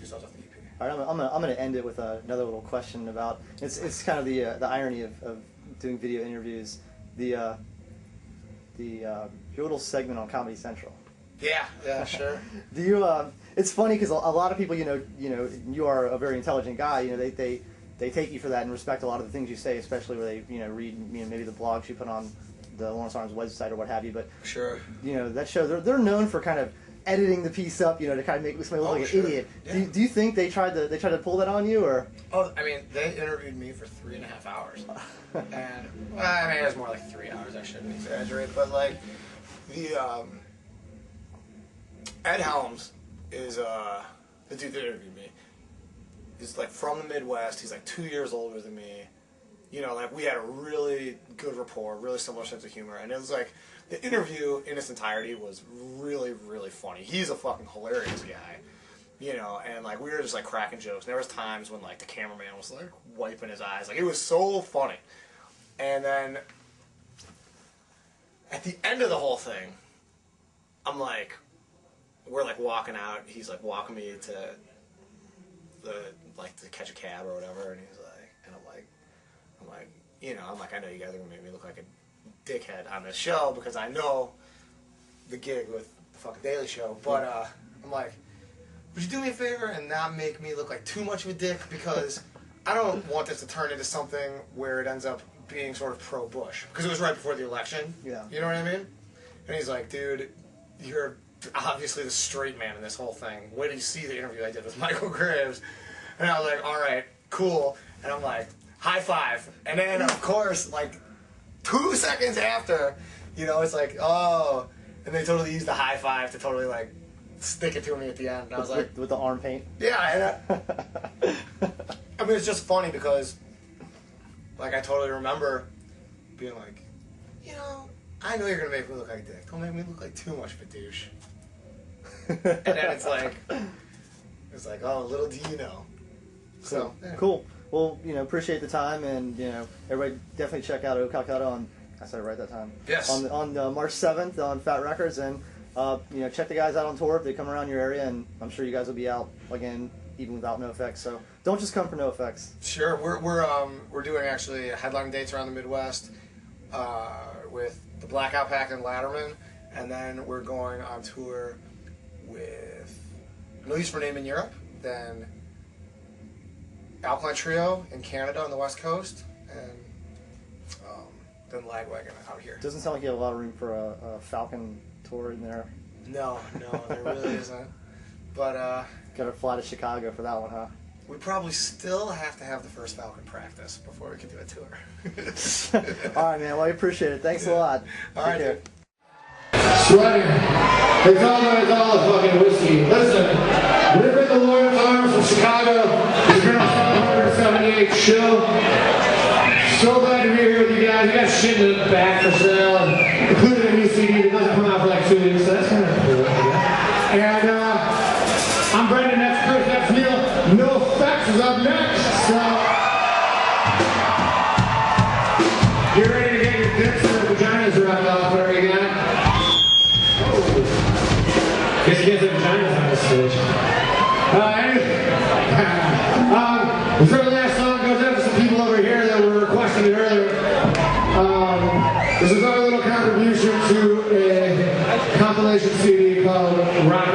2 songs off the EP. All right, I'm gonna end it with another little question about it's kind of the irony of doing video interviews. Your little segment on Comedy Central. Yeah, sure. Do you? It's funny because a lot of people, you are a very intelligent guy. They take you for that and respect a lot of the things you say, especially where they read maybe the blogs you put on the Lawrence Arms website or what have you. But sure, that show they're known for kind of editing the piece up, to kind of make somebody look like an idiot. Yeah. Do you think they tried to pull that on you, or? Oh, I mean, they interviewed me for 3.5 hours, and I mean it was more like 3 hours. I shouldn't exaggerate, but like the Ed Helms is the dude that interviewed me. He's like from the Midwest. He's like 2 years older than me. Like we had a really good rapport, really similar sense of humor, and it was like the interview in its entirety was really, really funny. He's a fucking hilarious guy, and like we were just like cracking jokes. And there was times when like the cameraman was like wiping his eyes, like it was so funny. And then at the end of the whole thing, we're like walking out. He's like walking me to to catch a cab or whatever, and he's like, and I'm like, I know you guys are gonna make me look like a dickhead on this show because I know the gig with the fucking Daily Show, but I'm like, would you do me a favor and not make me look like too much of a dick, because I don't want this to turn into something where it ends up being sort of pro-Bush, because it was right before the election. Yeah. You know what I mean? And he's like, dude, you're obviously the straight man in this whole thing. Wait till you see the interview I did with Michael Graves. And I was like, all right, cool. And I'm like, high five. And then, of course, like 2 seconds after, it's like, oh. And they totally used the high five to totally, like, stick it to me at the end. And I was like... With the arm paint? Yeah. I mean, it's just funny because, like, I totally remember being like, I know you're going to make me look like a dick. Don't make me look like too much of a douche. And then it's like, oh, little do you know. So, yeah. Cool. Well, appreciate the time, and everybody definitely check out O Calcutta on. I said it right that time. Yes. On March 7th on Fat Records, and check the guys out on tour if they come around your area, and I'm sure you guys will be out again even without NoFX. So don't just come for NoFX. Sure. We're doing actually headlining dates around the Midwest with the Blackout Pact and Latterman, and then we're going on tour with No Use for Name in Europe, then Alkaline Trio in Canada on the West Coast, and then Lagwagon out here. Doesn't sound like you have a lot of room for a Falcon tour in there. No, there really isn't. But gotta fly to Chicago for that one, huh? We probably still have to have the first Falcon practice before we can do a tour. All right, man. Well, I appreciate it. Thanks a lot. All right, dude. Sweating. It's all fucking whiskey. Listen, we're at the Lawrence Arms in Chicago. It's been our 178th show. So glad to be here with you guys. We got shit in the back for sale, including a new CD that doesn't come out for like 2 weeks, so that's kind of cool, I guess. And I'm Brendan, that's Chris, that's Neil. NoFX is up next, so get ready to get your dicks or vaginas rubbed off wherever you got. Guess you guys have vaginas on this stage. This very last song goes out to some people over here that were requesting it earlier. This is our little contribution to a compilation CD called Rock